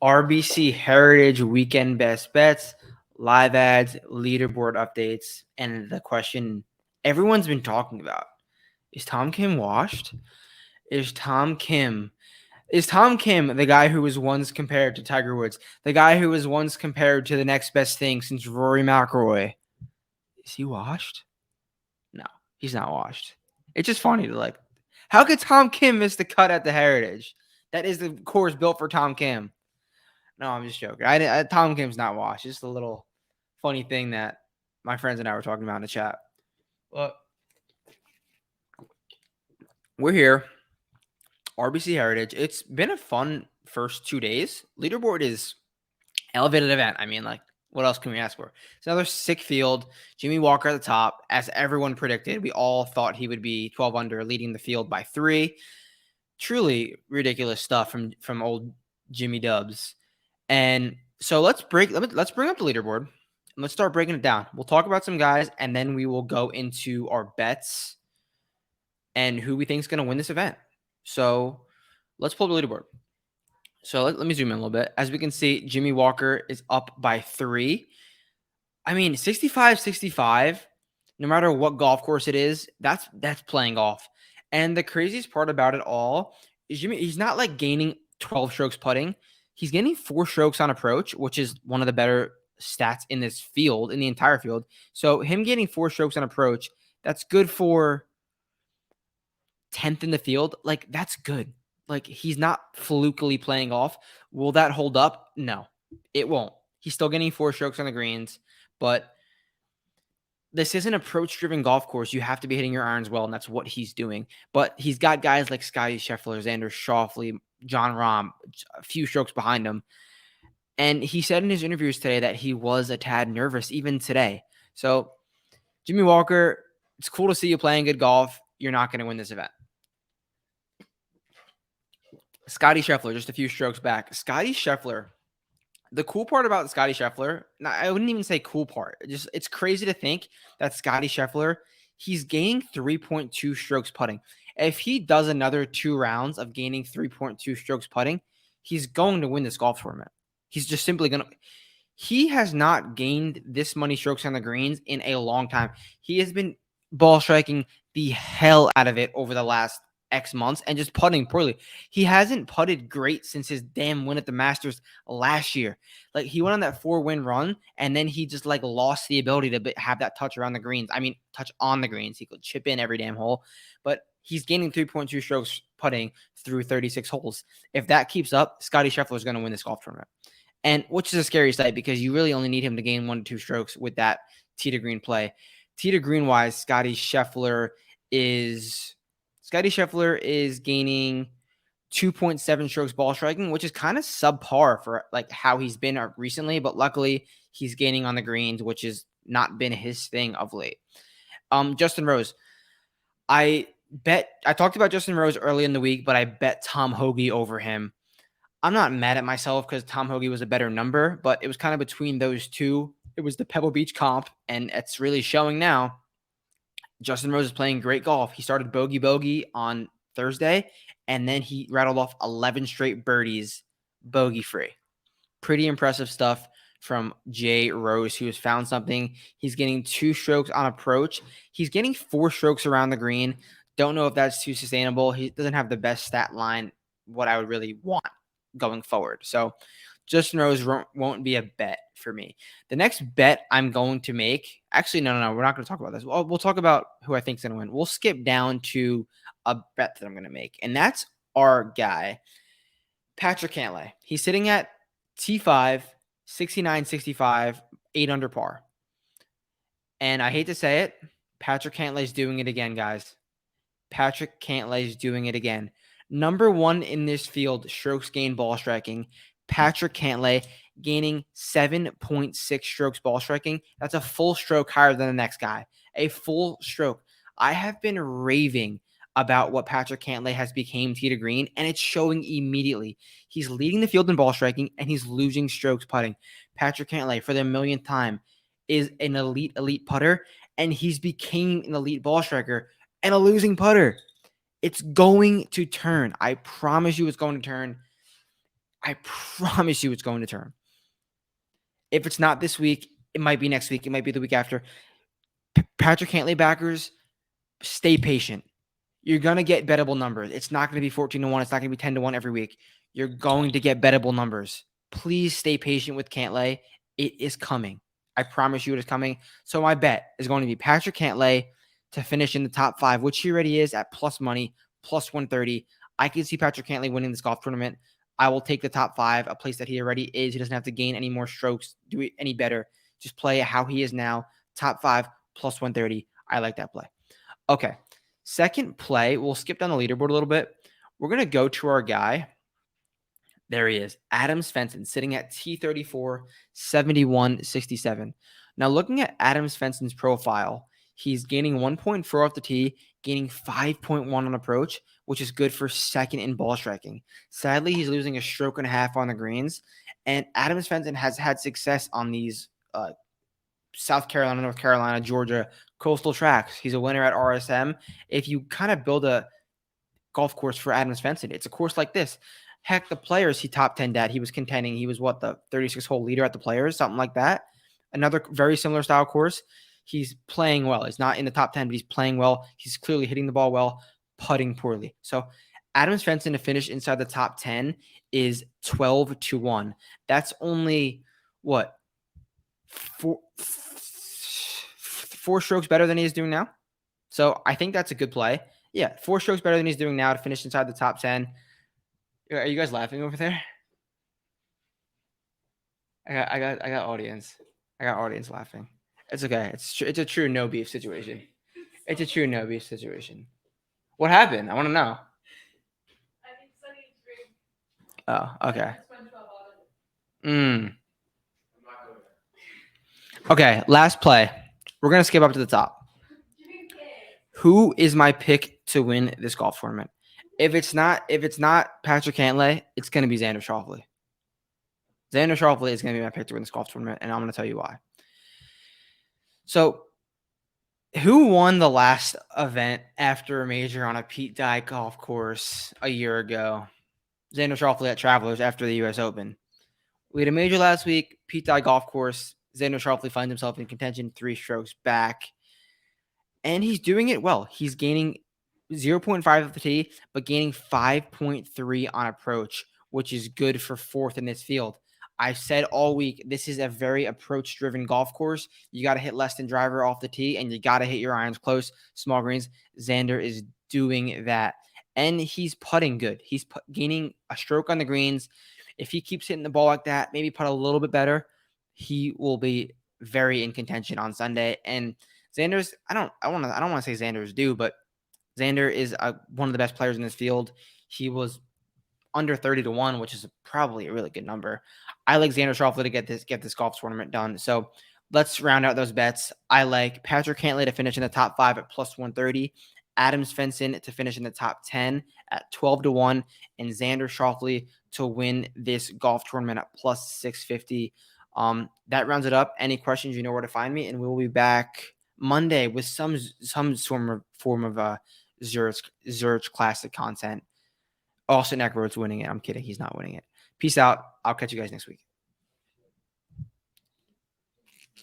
RBC Heritage Weekend Best Bets, live ads, leaderboard updates, and the question everyone's been talking about. Is Tom Kim washed? Is Tom Kim the guy who was once compared to Tiger Woods, the guy who was once compared to the next best thing since Rory McIlroy? Is he washed? No, he's not washed. It's just funny to how could Tom Kim miss the cut at the Heritage? That is the course built for Tom Kim. No, I'm just joking. Tom Kim's not washed. Just a little funny thing that my friends and I were talking about in the chat. But we're here, RBC Heritage. It's been a fun first 2 days. Leaderboard is elevated event. I mean, what else can we ask for? It's another sick field. Jimmy Walker at the top, as everyone predicted. We all thought he would be 12 under, leading the field by 3. Truly ridiculous stuff from old Jimmy Dubs. And so let's bring up the leaderboard and let's start breaking it down. We'll talk about some guys and then we will go into our bets and who we think is going to win this event. So let's pull the leaderboard. So let me zoom in a little bit. As we can see, Jimmy Walker is up by 3. I mean, 65-65, no matter what golf course it is, that's playing golf. And the craziest part about it all is Jimmy, he's not gaining 12 strokes putting. He's getting 4 strokes on approach, which is one of the better stats in this field, in the entire field. So him getting 4 strokes on approach, that's good for 10th in the field. That's good. He's not flukily playing off. Will that hold up? No, it won't. He's still getting 4 strokes on the greens, but this is an approach-driven golf course. You have to be hitting your irons well, and that's what he's doing. But he's got guys like Scotty Scheffler, Xander Schauffele, John Rahm, a few strokes behind him. And he said in his interviews today that he was a tad nervous even today. So, Jimmy Walker, it's cool to see you playing good golf. You're not going to win this event. Scotty Scheffler, just a few strokes back. Scotty Scheffler, the cool part about Scotty Scheffler, I wouldn't even say cool part. It's crazy to think that Scotty Scheffler, he's gaining 3.2 strokes putting. If he does another 2 rounds of gaining 3.2 strokes putting, he's going to win this golf tournament. He's just simply going to. He has not gained this many strokes on the greens in a long time. He has been ball striking the hell out of it over the last X months and just putting poorly. He hasn't putted great since his damn win at the Masters last year. He went on that 4-win run and then he just lost the ability to have that touch around the greens. I mean, touch on the greens. He could chip in every damn hole, but he's gaining 3.2 strokes putting through 36 holes. If that keeps up, Scotty Scheffler is going to win this golf tournament. And which is a scary sight because you really only need him to gain 1 to 2 strokes with that tee to green play. Tee to green wise, Scotty Scheffler is gaining 2.7 strokes ball striking, which is kind of subpar for how he's been recently. But luckily, he's gaining on the greens, which has not been his thing of late. Justin Rose, I talked about Justin Rose early in the week, but I bet Tom Hoge over him. I'm not mad at myself because Tom Hoge was a better number, but it was kind of between those two. It was the Pebble Beach comp, and it's really showing now. Justin Rose is playing great golf. He started bogey on Thursday, and then he rattled off 11 straight birdies bogey-free. Pretty impressive stuff from Jay Rose, who has found something. He's getting 2 strokes on approach. He's getting 4 strokes around the green. Don't know if that's too sustainable. He doesn't have the best stat line, what I would really want going forward. So Justin Rose won't be a bet for me. The next bet I'm going to make, actually, no, we're not going to talk about this. We'll talk about who I think is going to win. We'll skip down to a bet that I'm going to make, and that's our guy, Patrick Cantlay. He's sitting at T5, 69-65, 8 under par. And I hate to say it, Patrick Cantlay's doing it again, guys. Patrick Cantlay's doing it again. Number 1 in this field, strokes gained ball striking. Patrick Cantlay gaining 7.6 strokes ball striking. That's a full stroke higher than the next guy. A full stroke. I have been raving about what Patrick Cantlay has become tee to green, and it's showing immediately. He's leading the field in ball striking, and he's losing strokes putting. Patrick Cantlay, for the millionth time, is an elite putter, and he's became an elite ball striker and a losing putter. It's going to turn. I promise you it's going to turn. I promise you it's going to turn. If it's not this week, it might be next week. It might be the week after. Patrick Cantlay backers, stay patient. You're going to get bettable numbers. It's not going to be 14-1. It's not going to be 10-1 every week. You're going to get bettable numbers. Please stay patient with Cantlay. It is coming. I promise you it is coming. So my bet is going to be Patrick Cantlay to finish in the top 5, which he already is at plus money, plus 130. I can see Patrick Cantlay winning this golf tournament. I will take the top 5, a place that he already is. He doesn't have to gain any more strokes, do it any better. Just play how he is now. Top 5, plus 130. I like that play. Okay. Second play, we'll skip down the leaderboard a little bit. We're going to go to our guy. There he is, Adam Svensson, sitting at T34, 71.67. Now, looking at Adam Svensson's profile, he's gaining 1.4 off the tee, gaining 5.1 on approach, which is good for second in ball striking. Sadly, he's losing a stroke and a half on the greens, and Adam Svensson has had success on these South Carolina, North Carolina, Georgia coastal tracks. He's a winner at RSM. If you kind of build a golf course for Adam Svensson, it's a course like this. Heck, the Players, he top 10'd at. He was contending. He was the 36-hole leader at the Players, something like that. Another very similar style course. He's playing well. He's not in the top 10, but he's playing well. He's clearly hitting the ball well, putting poorly. So Adam Svensson to finish inside the top 10 is 12-1. That's only, what, four strokes better than he's doing now? So I think that's a good play. Yeah, 4 strokes better than he's doing now to finish inside the top 10. Are you guys laughing over there? I got audience. I got audience laughing. It's okay. It's a true no beef situation. It's a true no beef situation. What happened? I want to know. Oh, okay. Okay, last play. We're gonna skip up to the top. Who is my pick to win this golf tournament? If it's not Patrick Cantlay, it's gonna be Xander Schauffele. Xander Schauffele is gonna be my pick to win this golf tournament, and I'm gonna tell you why. So, who won the last event after a major on a Pete Dye golf course a year ago? Xander Schauffele at Travelers after the U.S. Open. We had a major last week, Pete Dye golf course. Xander Schauffele finds himself in contention, 3 strokes back. And he's doing it well. He's gaining 0.5 off the tee, but gaining 5.3 on approach, which is good for 4th in this field. I've said all week, this is a very approach-driven golf course. You got to hit less than driver off the tee, and you got to hit your irons close, small greens. Xander is doing that. And he's putting good. He's gaining a stroke on the greens. If he keeps hitting the ball like that, maybe putt a little bit better, he will be very in contention on Sunday. And Xander's, I don't want to say Xander's due, but Xander is one of the best players in this field. He was under 30-1, which is probably a really good number. I like Xander Schauffele to get this golf tournament done. So let's round out those bets. I like Patrick Cantlay to finish in the top 5 at plus 130. Adam Svensson to finish in the top 10 at 12-1, and Xander Schauffele to win this golf tournament at plus 650. That rounds it up. Any questions, you know where to find me, and we'll be back Monday with some form of Zurich Classic content. Austin Eckbert's winning it. I'm kidding. He's not winning it. Peace out. I'll catch you guys next week.